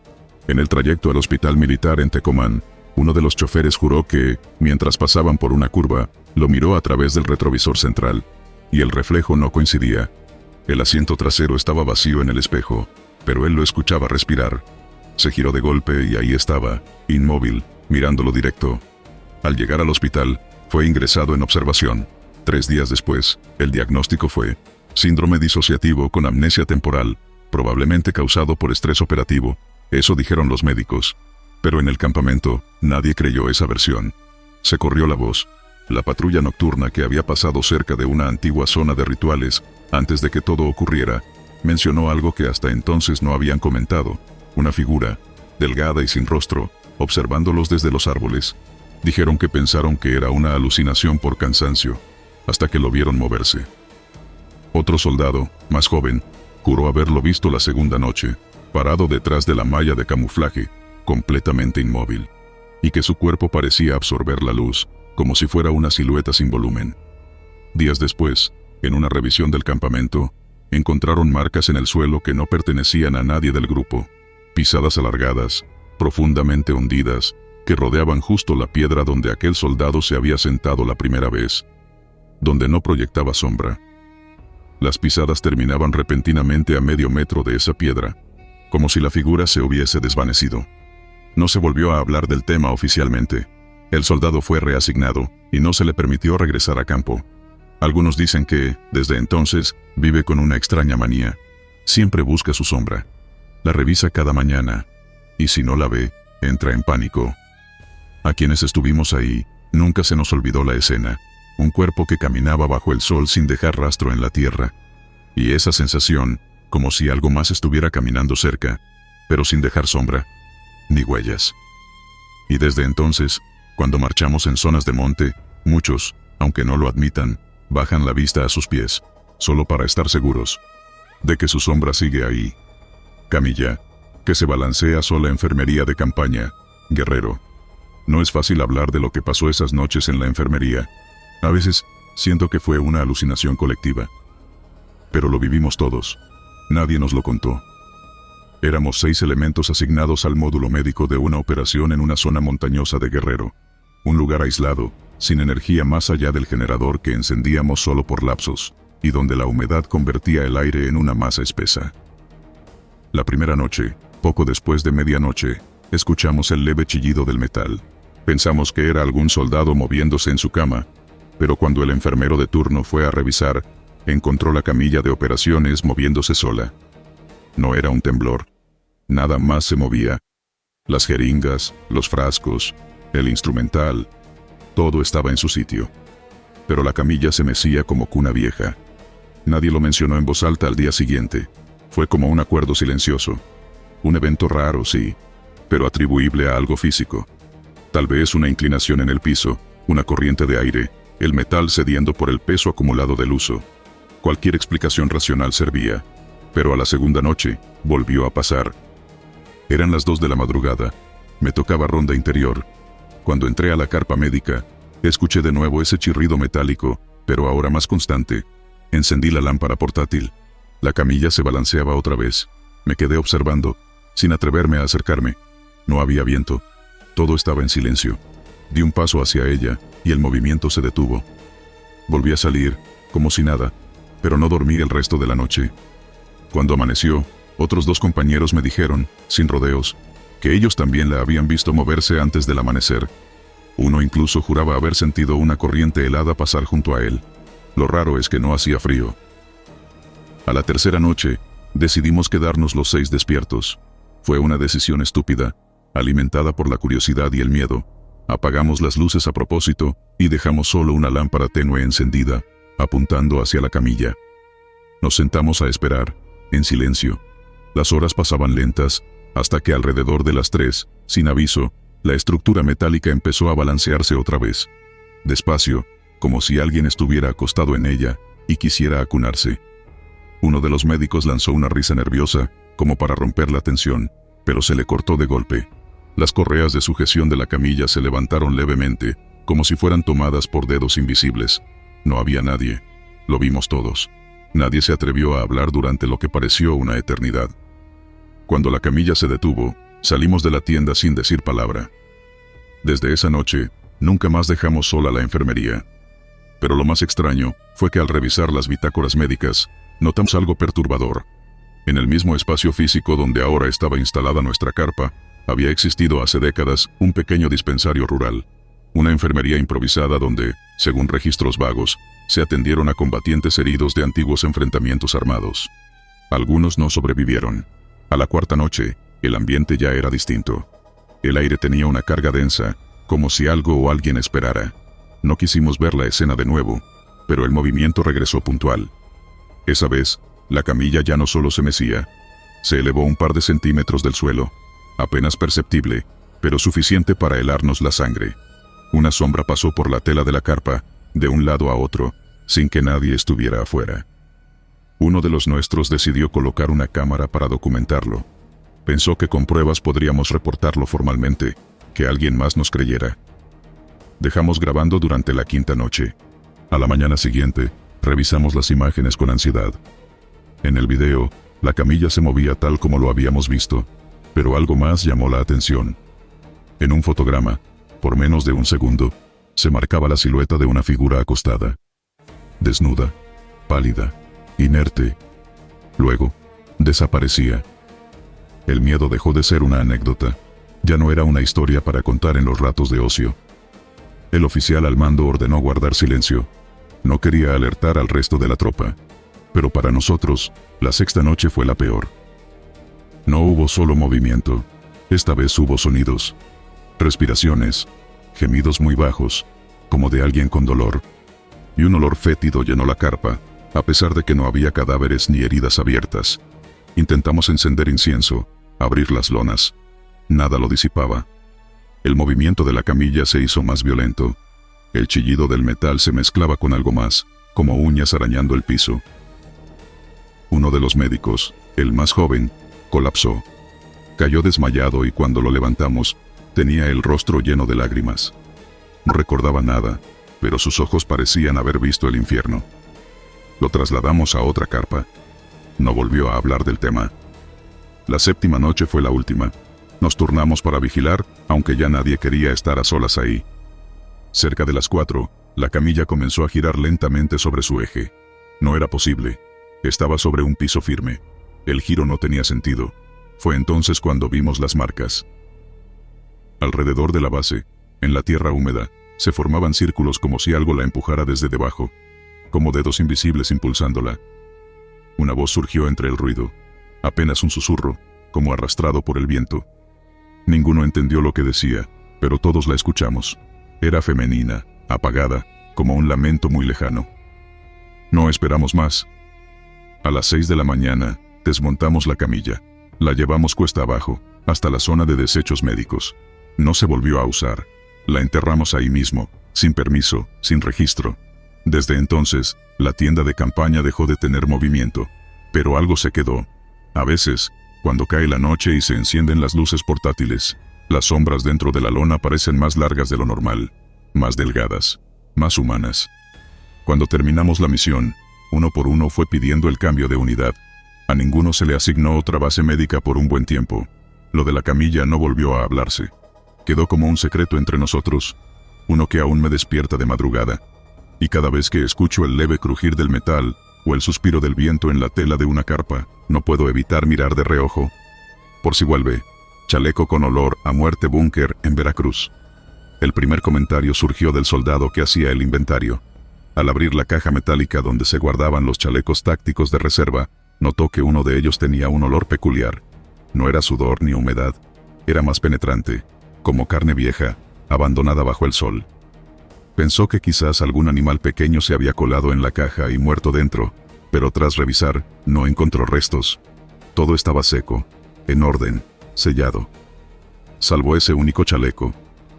En el trayecto al hospital militar en Tecomán, uno de los choferes juró que, mientras pasaban por una curva, lo miró a través del retrovisor central, y el reflejo no coincidía. El asiento trasero estaba vacío en el espejo, pero él lo escuchaba respirar. Se giró de golpe y ahí estaba, inmóvil, mirándolo directo. Al llegar al hospital, fue ingresado en observación. 3 días después, el diagnóstico fue síndrome disociativo con amnesia temporal, probablemente causado por estrés operativo. Eso dijeron los médicos. Pero en el campamento, nadie creyó esa versión. Se corrió la voz. La patrulla nocturna que había pasado cerca de una antigua zona de rituales, antes de que todo ocurriera, mencionó algo que hasta entonces no habían comentado. Una figura, delgada y sin rostro, observándolos desde los árboles. Dijeron que pensaron que era una alucinación por cansancio, hasta que lo vieron moverse. Otro soldado, más joven, juró haberlo visto la segunda noche, parado detrás de la malla de camuflaje, completamente inmóvil, y que su cuerpo parecía absorber la luz, como si fuera una silueta sin volumen. Días después, en una revisión del campamento, encontraron marcas en el suelo que no pertenecían a nadie del grupo, pisadas alargadas, profundamente hundidas, que rodeaban justo la piedra donde aquel soldado se había sentado la primera vez, donde no proyectaba sombra. Las pisadas terminaban repentinamente a medio metro de esa piedra, como si la figura se hubiese desvanecido. No se volvió a hablar del tema oficialmente. El soldado fue reasignado, y no se le permitió regresar a campo. Algunos dicen que, desde entonces, vive con una extraña manía. Siempre busca su sombra. La revisa cada mañana, y si no la ve, entra en pánico. A quienes estuvimos ahí, nunca se nos olvidó la escena. Un cuerpo que caminaba bajo el sol sin dejar rastro en la tierra. Y esa sensación, como si algo más estuviera caminando cerca, pero sin dejar sombra, ni huellas. Y desde entonces, cuando marchamos en zonas de monte, muchos, aunque no lo admitan, bajan la vista a sus pies, solo para estar seguros de que su sombra sigue ahí. Camilla, que se balancea sola enfermería de campaña, Guerrero. No es fácil hablar de lo que pasó esas noches en la enfermería. A veces, siento que fue una alucinación colectiva. Pero lo vivimos todos. Nadie nos lo contó. Éramos 6 elementos asignados al módulo médico de una operación en una zona montañosa de Guerrero. Un lugar aislado, sin energía más allá del generador que encendíamos solo por lapsos, y donde la humedad convertía el aire en una masa espesa. La primera noche, poco después de medianoche, escuchamos el leve chillido del metal. Pensamos que era algún soldado moviéndose en su cama, pero cuando el enfermero de turno fue a revisar, encontró la camilla de operaciones moviéndose sola. No era un temblor. Nada más se movía. Las jeringas, los frascos, el instrumental, todo estaba en su sitio. Pero la camilla se mecía como cuna vieja. Nadie lo mencionó en voz alta al día siguiente. Fue como un acuerdo silencioso. Un evento raro, sí, pero atribuible a algo físico. Tal vez una inclinación en el piso, una corriente de aire, el metal cediendo por el peso acumulado del uso. Cualquier explicación racional servía. Pero a la segunda noche, volvió a pasar. Eran las 2 de la madrugada. Me tocaba ronda interior. Cuando entré a la carpa médica, escuché de nuevo ese chirrido metálico, pero ahora más constante. Encendí la lámpara portátil. La camilla se balanceaba otra vez. Me quedé observando, sin atreverme a acercarme. No había viento. Todo estaba en silencio. Di un paso hacia ella, y el movimiento se detuvo. Volví a salir, como si nada, pero no dormí el resto de la noche. Cuando amaneció, otros 2 compañeros me dijeron, sin rodeos, que ellos también la habían visto moverse antes del amanecer. Uno incluso juraba haber sentido una corriente helada pasar junto a él. Lo raro es que no hacía frío. A la tercera noche, decidimos quedarnos los 6 despiertos. Fue una decisión estúpida, alimentada por la curiosidad y el miedo. Apagamos las luces a propósito y dejamos solo una lámpara tenue encendida, apuntando hacia la camilla. Nos sentamos a esperar, en silencio. Las horas pasaban lentas, hasta que alrededor de las 3, sin aviso, la estructura metálica empezó a balancearse otra vez. Despacio, como si alguien estuviera acostado en ella y quisiera acunarse. Uno de los médicos lanzó una risa nerviosa, como para romper la tensión, pero se le cortó de golpe. Las correas de sujeción de la camilla se levantaron levemente, como si fueran tomadas por dedos invisibles. No había nadie. Lo vimos todos. Nadie se atrevió a hablar durante lo que pareció una eternidad. Cuando la camilla se detuvo, salimos de la tienda sin decir palabra. Desde esa noche, nunca más dejamos sola la enfermería. Pero lo más extraño fue que al revisar las bitácoras médicas, notamos algo perturbador. En el mismo espacio físico donde ahora estaba instalada nuestra carpa, había existido hace décadas un pequeño dispensario rural. Una enfermería improvisada donde, según registros vagos, se atendieron a combatientes heridos de antiguos enfrentamientos armados. Algunos no sobrevivieron. A la cuarta noche, el ambiente ya era distinto. El aire tenía una carga densa, como si algo o alguien esperara. No quisimos ver la escena de nuevo, pero el movimiento regresó puntual. Esa vez, la camilla ya no solo se mecía, se elevó un par de centímetros del suelo, apenas perceptible, pero suficiente para helarnos la sangre. Una sombra pasó por la tela de la carpa, de un lado a otro, sin que nadie estuviera afuera. Uno de los nuestros decidió colocar una cámara para documentarlo. Pensó que con pruebas podríamos reportarlo formalmente, que alguien más nos creyera. Dejamos grabando durante la quinta noche. A la mañana siguiente, revisamos las imágenes con ansiedad. En el video, la camilla se movía tal como lo habíamos visto, pero algo más llamó la atención. En un fotograma, por menos de un segundo, se marcaba la silueta de una figura acostada. Desnuda, pálida, inerte. Luego, desaparecía. El miedo dejó de ser una anécdota. Ya no era una historia para contar en los ratos de ocio. El oficial al mando ordenó guardar silencio. No quería alertar al resto de la tropa. Pero para nosotros, la sexta noche fue la peor. No hubo solo movimiento. Esta vez hubo sonidos. Respiraciones. Gemidos muy bajos, como de alguien con dolor. Y un olor fétido llenó la carpa, a pesar de que no había cadáveres ni heridas abiertas. Intentamos encender incienso, abrir las lonas. Nada lo disipaba. El movimiento de la camilla se hizo más violento. El chillido del metal se mezclaba con algo más, como uñas arañando el piso. Uno de los médicos, el más joven, colapsó. Cayó desmayado y cuando lo levantamos, tenía el rostro lleno de lágrimas. No recordaba nada, pero sus ojos parecían haber visto el infierno. Lo trasladamos a otra carpa. No volvió a hablar del tema. La séptima noche fue la última. Nos turnamos para vigilar, aunque ya nadie quería estar a solas ahí. Cerca de las 4, la camilla comenzó a girar lentamente sobre su eje. No era posible. Estaba sobre un piso firme. El giro no tenía sentido. Fue entonces cuando vimos las marcas. Alrededor de la base, en la tierra húmeda, se formaban círculos como si algo la empujara desde debajo, como dedos invisibles impulsándola. Una voz surgió entre el ruido, apenas un susurro, como arrastrado por el viento. Ninguno entendió lo que decía, pero todos la escuchamos. Era femenina, apagada, como un lamento muy lejano. No esperamos más. A las 6 de la mañana, desmontamos la camilla. La llevamos cuesta abajo, hasta la zona de desechos médicos. No se volvió a usar. La enterramos ahí mismo, sin permiso, sin registro. Desde entonces, la tienda de campaña dejó de tener movimiento. Pero algo se quedó. A veces, cuando cae la noche y se encienden las luces portátiles, las sombras dentro de la lona parecen más largas de lo normal, más delgadas, más humanas. Cuando terminamos la misión, uno por uno fue pidiendo el cambio de unidad. A ninguno se le asignó otra base médica por un buen tiempo. Lo de la camilla no volvió a hablarse. Quedó como un secreto entre nosotros, uno que aún me despierta de madrugada. Y cada vez que escucho el leve crujir del metal, o el suspiro del viento en la tela de una carpa, no puedo evitar mirar de reojo. Por si vuelve, chaleco con olor a muerte búnker en Veracruz. El primer comentario surgió del soldado que hacía el inventario. Al abrir la caja metálica donde se guardaban los chalecos tácticos de reserva, notó que uno de ellos tenía un olor peculiar. No era sudor ni humedad, era más penetrante, como carne vieja, abandonada bajo el sol. Pensó que quizás algún animal pequeño se había colado en la caja y muerto dentro, pero tras revisar, no encontró restos. Todo estaba seco, en orden, sellado. Salvo ese único chaleco.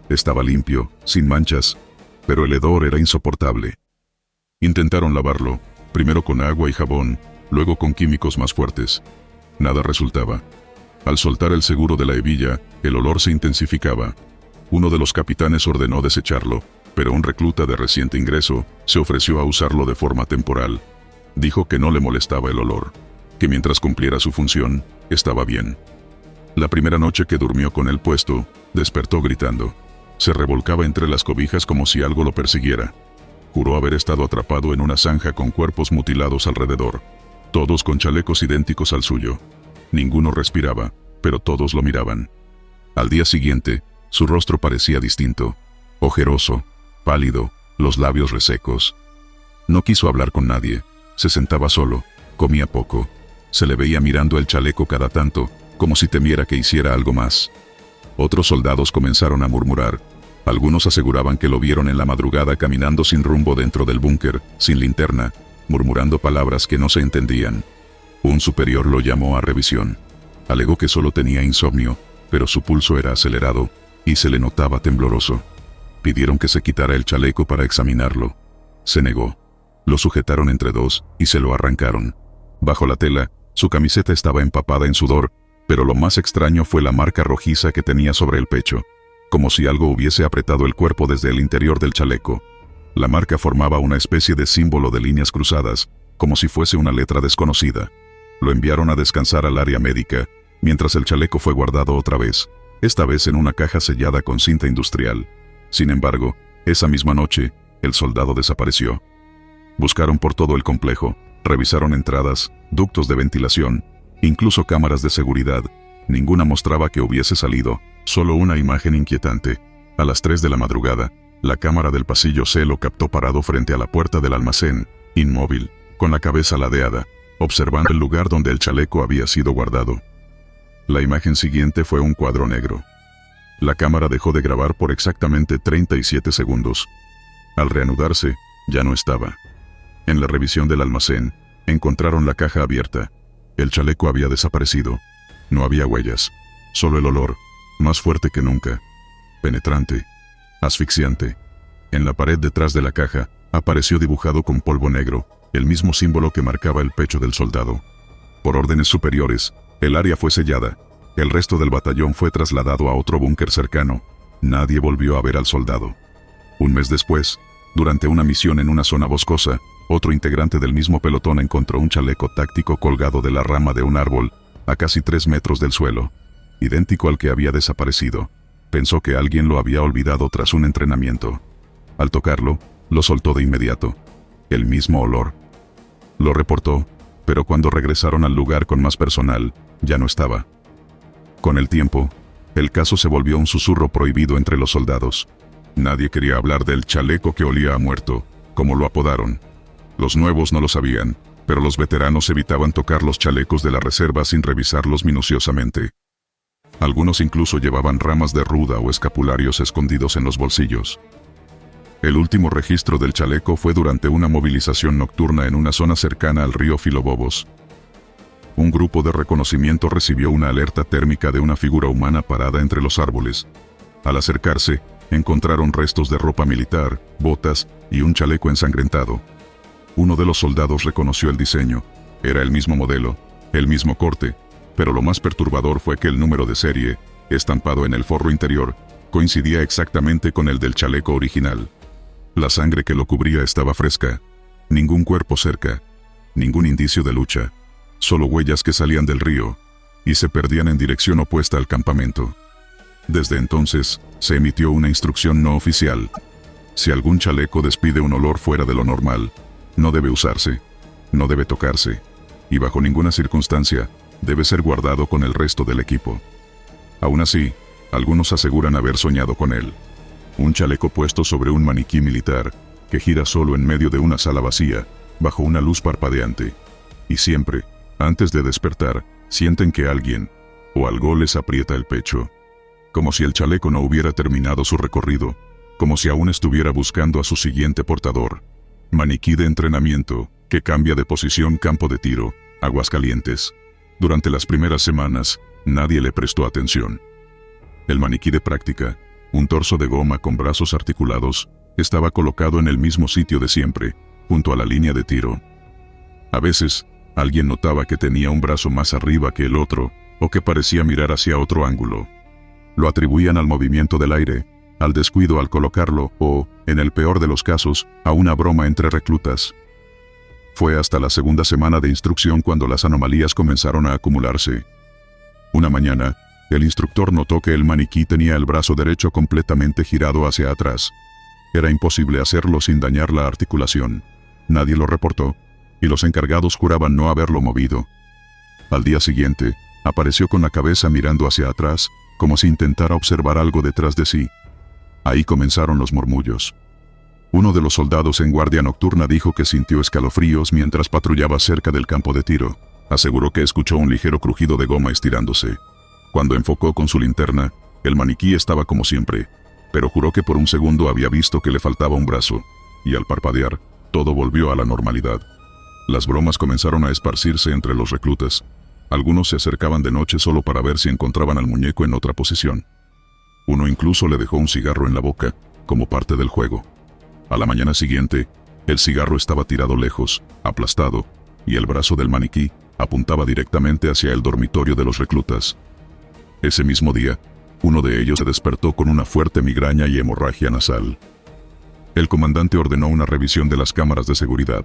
Estaba limpio, sin manchas, pero el hedor era insoportable. Intentaron lavarlo, primero con agua y jabón, luego con químicos más fuertes. Nada resultaba. Al soltar el seguro de la hebilla, el olor se intensificaba. Uno de los capitanes ordenó desecharlo, pero un recluta de reciente ingreso se ofreció a usarlo de forma temporal. Dijo que no le molestaba el olor, que mientras cumpliera su función, estaba bien. La primera noche que durmió con él puesto, despertó gritando. Se revolcaba entre las cobijas como si algo lo persiguiera. Juró haber estado atrapado en una zanja con cuerpos mutilados alrededor, todos con chalecos idénticos al suyo. Ninguno respiraba, pero todos lo miraban. Al día siguiente, su rostro parecía distinto, ojeroso, pálido, los labios resecos. No quiso hablar con nadie, se sentaba solo, comía poco. Se le veía mirando el chaleco cada tanto, como si temiera que hiciera algo más. Otros soldados comenzaron a murmurar. Algunos aseguraban que lo vieron en la madrugada caminando sin rumbo dentro del búnker, sin linterna, murmurando palabras que no se entendían. Un superior lo llamó a revisión. Alegó que solo tenía insomnio, pero su pulso era acelerado, y se le notaba tembloroso. Pidieron que se quitara el chaleco para examinarlo. Se negó. Lo sujetaron entre dos, y se lo arrancaron. Bajo la tela, su camiseta estaba empapada en sudor, pero lo más extraño fue la marca rojiza que tenía sobre el pecho, como si algo hubiese apretado el cuerpo desde el interior del chaleco. La marca formaba una especie de símbolo de líneas cruzadas, como si fuese una letra desconocida. Lo enviaron a descansar al área médica, mientras el chaleco fue guardado otra vez, esta vez en una caja sellada con cinta industrial. Sin embargo, esa misma noche, el soldado desapareció. Buscaron por todo el complejo, revisaron entradas, ductos de ventilación, incluso cámaras de seguridad. Ninguna mostraba que hubiese salido, solo una imagen inquietante. A las 3 de la madrugada, la cámara del pasillo C lo captó parado frente a la puerta del almacén, inmóvil, con la cabeza ladeada, observando el lugar donde el chaleco había sido guardado. La imagen siguiente fue un cuadro negro. La cámara dejó de grabar por exactamente 37 segundos. Al reanudarse, ya no estaba. En la revisión del almacén, encontraron la caja abierta. El chaleco había desaparecido. No había huellas, solo el olor, más fuerte que nunca. Penetrante, asfixiante. En la pared detrás de la caja, apareció dibujado con polvo negro, el mismo símbolo que marcaba el pecho del soldado. Por órdenes superiores, el área fue sellada. El resto del batallón fue trasladado a otro búnker cercano. Nadie volvió a ver al soldado. Un mes después, durante una misión en una zona boscosa, otro integrante del mismo pelotón encontró un chaleco táctico colgado de la rama de un árbol, a casi 3 metros del suelo, idéntico al que había desaparecido. Pensó que alguien lo había olvidado tras un entrenamiento. Al tocarlo, lo soltó de inmediato. El mismo olor. Lo reportó, pero cuando regresaron al lugar con más personal, ya no estaba. Con el tiempo, el caso se volvió un susurro prohibido entre los soldados. Nadie quería hablar del chaleco que olía a muerto, como lo apodaron. Los nuevos no lo sabían, pero los veteranos evitaban tocar los chalecos de la reserva sin revisarlos minuciosamente. Algunos incluso llevaban ramas de ruda o escapularios escondidos en los bolsillos. El último registro del chaleco fue durante una movilización nocturna en una zona cercana al río Filobobos. Un grupo de reconocimiento recibió una alerta térmica de una figura humana parada entre los árboles. Al acercarse, encontraron restos de ropa militar, botas y un chaleco ensangrentado. Uno de los soldados reconoció el diseño. Era el mismo modelo, el mismo corte, pero lo más perturbador fue que el número de serie, estampado en el forro interior, coincidía exactamente con el del chaleco original. La sangre que lo cubría estaba fresca. Ningún cuerpo cerca. Ningún indicio de lucha. Solo huellas que salían del río y se perdían en dirección opuesta al campamento. Desde entonces, se emitió una instrucción no oficial. Si algún chaleco despide un olor fuera de lo normal, no debe usarse, no debe tocarse, y bajo ninguna circunstancia, debe ser guardado con el resto del equipo. Aún así, algunos aseguran haber soñado con él. Un chaleco puesto sobre un maniquí militar, que gira solo en medio de una sala vacía, bajo una luz parpadeante. Y siempre, antes de despertar, sienten que alguien, o algo les aprieta el pecho. Como si el chaleco no hubiera terminado su recorrido, como si aún estuviera buscando a su siguiente portador. Maniquí de entrenamiento, que cambia de posición campo de tiro, Aguascalientes. Durante las primeras semanas, nadie le prestó atención. El maniquí de práctica, un torso de goma con brazos articulados, estaba colocado en el mismo sitio de siempre, junto a la línea de tiro. A veces, alguien notaba que tenía un brazo más arriba que el otro, o que parecía mirar hacia otro ángulo. Lo atribuían al movimiento del aire, al descuido al colocarlo, o, en el peor de los casos, a una broma entre reclutas. Fue hasta la segunda semana de instrucción cuando las anomalías comenzaron a acumularse. Una mañana, el instructor notó que el maniquí tenía el brazo derecho completamente girado hacia atrás. Era imposible hacerlo sin dañar la articulación. Nadie lo reportó, y los encargados juraban no haberlo movido. Al día siguiente, apareció con la cabeza mirando hacia atrás, como si intentara observar algo detrás de sí. Ahí comenzaron los murmullos. Uno de los soldados en guardia nocturna dijo que sintió escalofríos mientras patrullaba cerca del campo de tiro. Aseguró que escuchó un ligero crujido de goma estirándose. Cuando enfocó con su linterna, el maniquí estaba como siempre, pero juró que por un segundo había visto que le faltaba un brazo, y al parpadear, todo volvió a la normalidad. Las bromas comenzaron a esparcirse entre los reclutas. Algunos se acercaban de noche solo para ver si encontraban al muñeco en otra posición. Uno incluso le dejó un cigarro en la boca, como parte del juego. A la mañana siguiente, el cigarro estaba tirado lejos, aplastado, y el brazo del maniquí apuntaba directamente hacia el dormitorio de los reclutas. Ese mismo día, uno de ellos se despertó con una fuerte migraña y hemorragia nasal. El comandante ordenó una revisión de las cámaras de seguridad.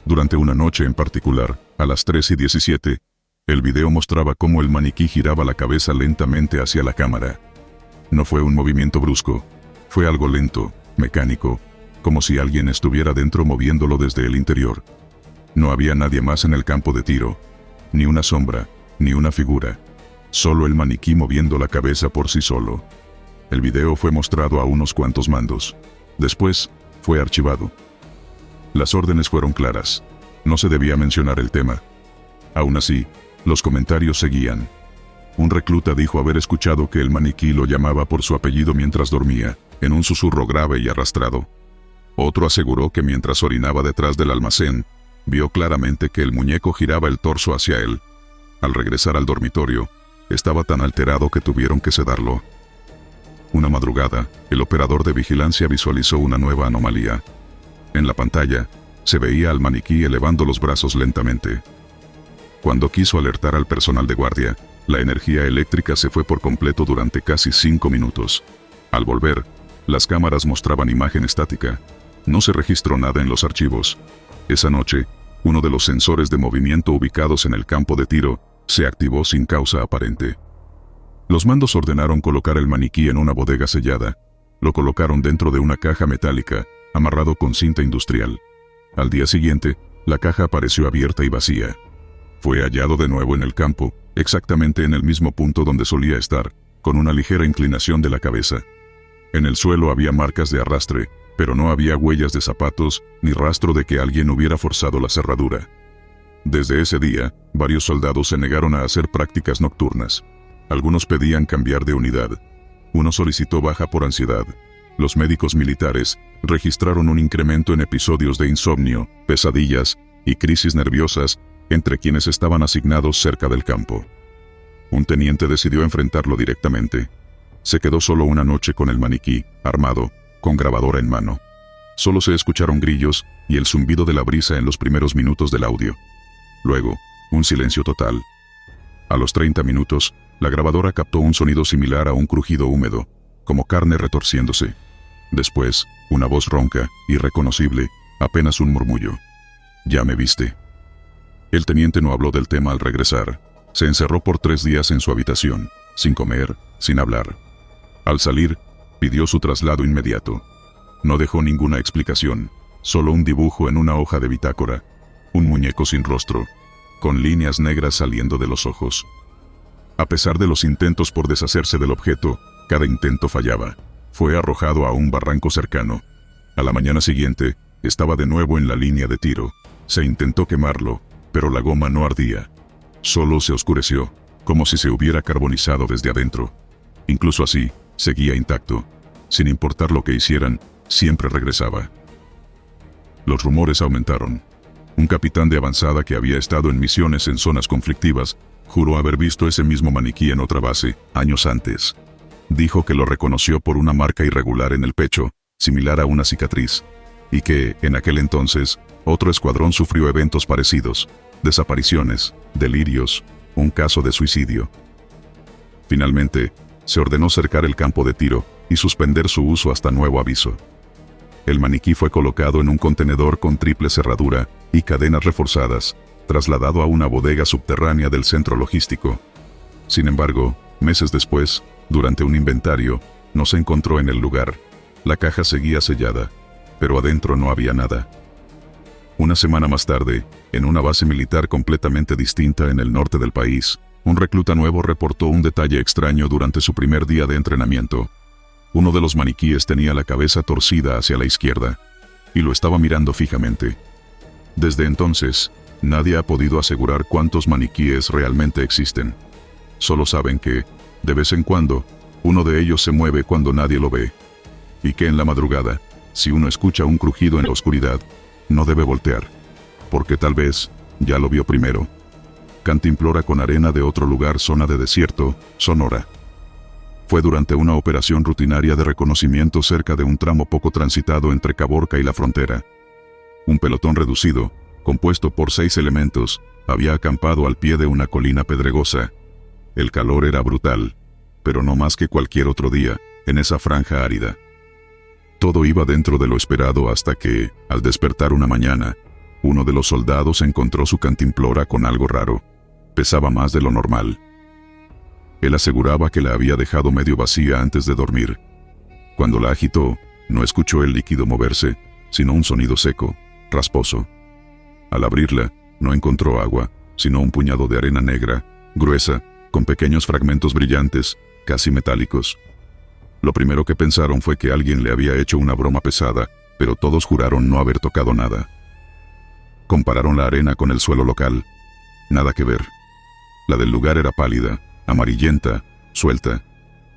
Durante una noche en particular, a las 3:17, el video mostraba cómo el maniquí giraba la cabeza lentamente hacia la cámara. No fue un movimiento brusco, fue algo lento, mecánico, como si alguien estuviera dentro moviéndolo desde el interior. No había nadie más en el campo de tiro, ni una sombra, ni una figura, solo el maniquí moviendo la cabeza por sí solo. El video fue mostrado a unos cuantos mandos. Después, fue archivado. Las órdenes fueron claras, no se debía mencionar el tema. Aún así, los comentarios seguían. Un recluta dijo haber escuchado que el maniquí lo llamaba por su apellido mientras dormía, en un susurro grave y arrastrado. Otro aseguró que mientras orinaba detrás del almacén, vio claramente que el muñeco giraba el torso hacia él. Al regresar al dormitorio, estaba tan alterado que tuvieron que sedarlo. Una madrugada, el operador de vigilancia visualizó una nueva anomalía. En la pantalla, se veía al maniquí elevando los brazos lentamente. Cuando quiso alertar al personal de guardia, la energía eléctrica se fue por completo durante casi 5 minutos. Al volver, las cámaras mostraban imagen estática. No se registró nada en los archivos. Esa noche, uno de los sensores de movimiento ubicados en el campo de tiro se activó sin causa aparente. Los mandos ordenaron colocar el maniquí en una bodega sellada. Lo colocaron dentro de una caja metálica, amarrado con cinta industrial. Al día siguiente, la caja apareció abierta y vacía. Fue hallado de nuevo en el campo, exactamente en el mismo punto donde solía estar, con una ligera inclinación de la cabeza. En el suelo había marcas de arrastre, pero no había huellas de zapatos, ni rastro de que alguien hubiera forzado la cerradura. Desde ese día, varios soldados se negaron a hacer prácticas nocturnas. Algunos pedían cambiar de unidad. Uno solicitó baja por ansiedad. Los médicos militares registraron un incremento en episodios de insomnio, pesadillas y crisis nerviosas entre quienes estaban asignados cerca del campo. Un teniente decidió enfrentarlo directamente. Se quedó solo una noche con el maniquí, armado, con grabadora en mano. Solo se escucharon grillos y el zumbido de la brisa en los primeros minutos del audio. Luego, un silencio total. A los 30 minutos, la grabadora captó un sonido similar a un crujido húmedo, como carne retorciéndose. Después, una voz ronca, irreconocible, apenas un murmullo. «¿Ya me viste?». El teniente no habló del tema al regresar. Se encerró por 3 días en su habitación, sin comer, sin hablar. Al salir, pidió su traslado inmediato. No dejó ninguna explicación, solo un dibujo en una hoja de bitácora. Un muñeco sin rostro, con líneas negras saliendo de los ojos. A pesar de los intentos por deshacerse del objeto, cada intento fallaba. Fue arrojado a un barranco cercano. A la mañana siguiente, estaba de nuevo en la línea de tiro. Se intentó quemarlo, pero la goma no ardía. Solo se oscureció, como si se hubiera carbonizado desde adentro. Incluso así, seguía intacto. Sin importar lo que hicieran, siempre regresaba. Los rumores aumentaron. Un capitán de avanzada que había estado en misiones en zonas conflictivas, juró haber visto ese mismo maniquí en otra base, años antes. Dijo que lo reconoció por una marca irregular en el pecho, similar a una cicatriz, y que, en aquel entonces, otro escuadrón sufrió eventos parecidos, desapariciones, delirios, un caso de suicidio. Finalmente, se ordenó cercar el campo de tiro y suspender su uso hasta nuevo aviso. El maniquí fue colocado en un contenedor con triple cerradura y cadenas reforzadas, trasladado a una bodega subterránea del centro logístico. Sin embargo, meses después, durante un inventario, no se encontró en el lugar. La caja seguía sellada, pero adentro no había nada. Una semana más tarde, en una base militar completamente distinta en el norte del país, un recluta nuevo reportó un detalle extraño durante su primer día de entrenamiento. Uno de los maniquíes tenía la cabeza torcida hacia la izquierda, y lo estaba mirando fijamente. Desde entonces, nadie ha podido asegurar cuántos maniquíes realmente existen. Solo saben que, de vez en cuando, uno de ellos se mueve cuando nadie lo ve. Y que en la madrugada, si uno escucha un crujido en la oscuridad, no debe voltear, porque tal vez ya lo vio primero. Cantimplora con arena de otro lugar, zona de desierto, Sonora. Fue durante una operación rutinaria de reconocimiento cerca de un tramo poco transitado entre Caborca y la frontera. Un pelotón reducido, compuesto por 6 elementos, había acampado al pie de una colina pedregosa. El calor era brutal, pero no más que cualquier otro día, en esa franja árida. Todo iba dentro de lo esperado hasta que, al despertar una mañana, uno de los soldados encontró su cantimplora con algo raro. Pesaba más de lo normal. Él aseguraba que la había dejado medio vacía antes de dormir. Cuando la agitó, no escuchó el líquido moverse, sino un sonido seco, rasposo. Al abrirla, no encontró agua, sino un puñado de arena negra, gruesa, con pequeños fragmentos brillantes, casi metálicos. Lo primero que pensaron fue que alguien le había hecho una broma pesada, pero todos juraron no haber tocado nada. Compararon la arena con el suelo local. Nada que ver. La del lugar era pálida, amarillenta, suelta.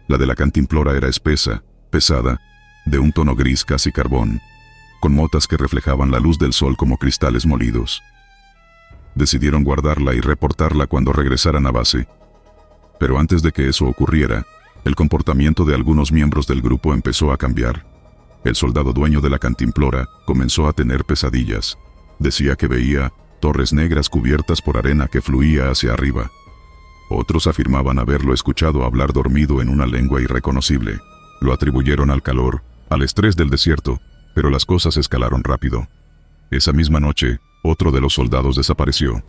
La de la cantimplora era espesa, pesada, de un tono gris casi carbón, con motas que reflejaban la luz del sol como cristales molidos. Decidieron guardarla y reportarla cuando regresaran a base. Pero antes de que eso ocurriera, el comportamiento de algunos miembros del grupo empezó a cambiar. El soldado dueño de la cantimplora comenzó a tener pesadillas. Decía que veía torres negras cubiertas por arena que fluía hacia arriba. Otros afirmaban haberlo escuchado hablar dormido en una lengua irreconocible. Lo atribuyeron al calor, al estrés del desierto, pero las cosas escalaron rápido. Esa misma noche, otro de los soldados desapareció.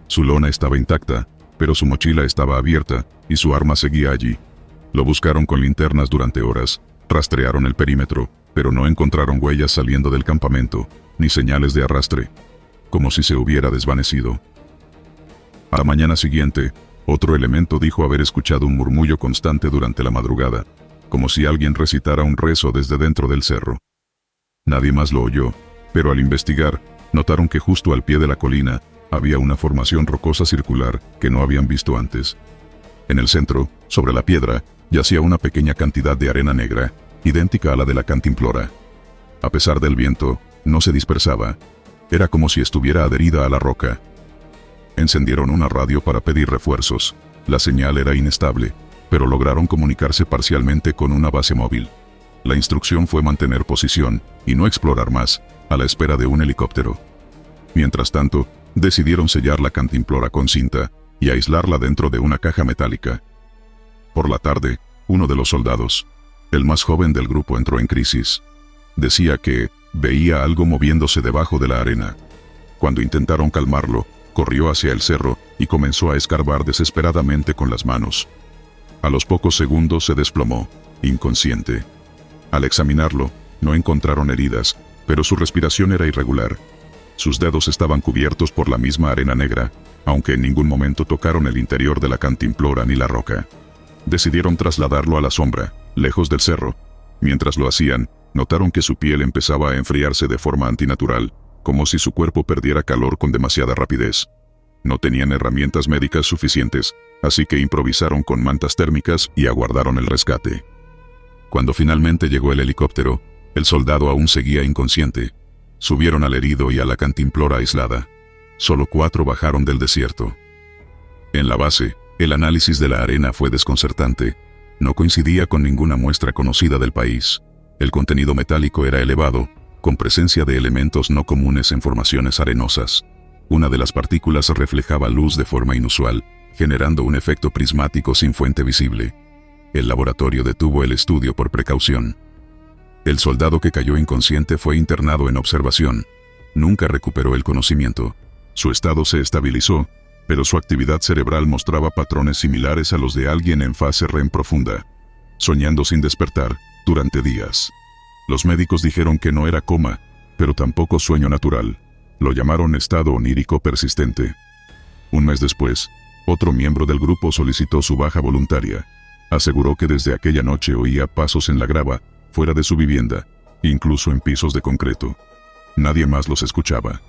Su lona estaba intacta, pero su mochila estaba abierta y su arma seguía allí. Lo buscaron con linternas durante horas, rastrearon el perímetro, pero no encontraron huellas saliendo del campamento, ni señales de arrastre, como si se hubiera desvanecido. A la mañana siguiente, otro elemento dijo haber escuchado un murmullo constante durante la madrugada, como si alguien recitara un rezo desde dentro del cerro. Nadie más lo oyó, pero al investigar, notaron que justo al pie de la colina, había una formación rocosa circular que no habían visto antes. En el centro, sobre la piedra, yacía una pequeña cantidad de arena negra, idéntica a la de la cantimplora. A pesar del viento, no se dispersaba. Era como si estuviera adherida a la roca. Encendieron una radio para pedir refuerzos. La señal era inestable, pero lograron comunicarse parcialmente con una base móvil. La instrucción fue mantener posición y no explorar más, a la espera de un helicóptero. Mientras tanto, decidieron sellar la cantimplora con cinta y aislarla dentro de una caja metálica. Por la tarde, uno de los soldados, el más joven del grupo, entró en crisis. Decía que veía algo moviéndose debajo de la arena. Cuando intentaron calmarlo, corrió hacia el cerro y comenzó a escarbar desesperadamente con las manos. A los pocos segundos se desplomó, inconsciente. Al examinarlo, no encontraron heridas, pero su respiración era irregular. Sus dedos estaban cubiertos por la misma arena negra, aunque en ningún momento tocaron el interior de la cantimplora ni la roca. Decidieron trasladarlo a la sombra, lejos del cerro. Mientras lo hacían, notaron que su piel empezaba a enfriarse de forma antinatural, como si su cuerpo perdiera calor con demasiada rapidez. No tenían herramientas médicas suficientes, así que improvisaron con mantas térmicas y aguardaron el rescate. Cuando finalmente llegó el helicóptero, el soldado aún seguía inconsciente. Subieron al herido y a la cantimplora aislada. solo 4 bajaron del desierto. En la base, el análisis de la arena fue desconcertante. No coincidía con ninguna muestra conocida del país. El contenido metálico era elevado, con presencia de elementos no comunes en formaciones arenosas. Una de las partículas reflejaba luz de forma inusual, generando un efecto prismático sin fuente visible. El laboratorio detuvo el estudio por precaución. El soldado que cayó inconsciente fue internado en observación. Nunca recuperó el conocimiento. Su estado se estabilizó, pero su actividad cerebral mostraba patrones similares a los de alguien en fase REM profunda, soñando sin despertar durante días. Los médicos dijeron que no era coma, pero tampoco sueño natural. Lo llamaron estado onírico persistente. Un mes después, otro miembro del grupo solicitó su baja voluntaria. Aseguró que desde aquella noche oía pasos en la grava, fuera de su vivienda, incluso en pisos de concreto. Nadie más los escuchaba.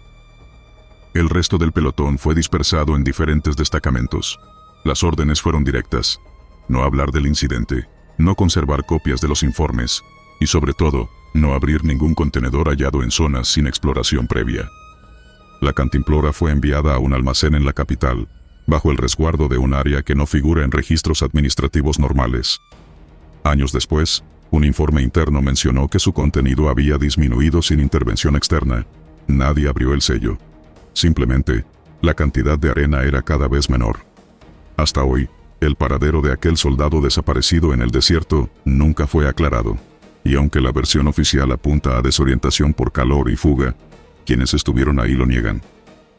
El resto del pelotón fue dispersado en diferentes destacamentos. Las órdenes fueron directas: no hablar del incidente, no conservar copias de los informes, y sobre todo, no abrir ningún contenedor hallado en zonas sin exploración previa. La cantimplora fue enviada a un almacén en la capital, bajo el resguardo de un área que no figura en registros administrativos normales. Años después, un informe interno mencionó que su contenido había disminuido sin intervención externa. Nadie abrió el sello. Simplemente, la cantidad de arena era cada vez menor. Hasta hoy, el paradero de aquel soldado desaparecido en el desierto nunca fue aclarado. Y aunque la versión oficial apunta a desorientación por calor y fuga, quienes estuvieron ahí lo niegan.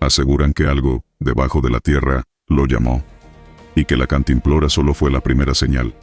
Aseguran que algo, debajo de la tierra, lo llamó. Y que la cantimplora solo fue la primera señal.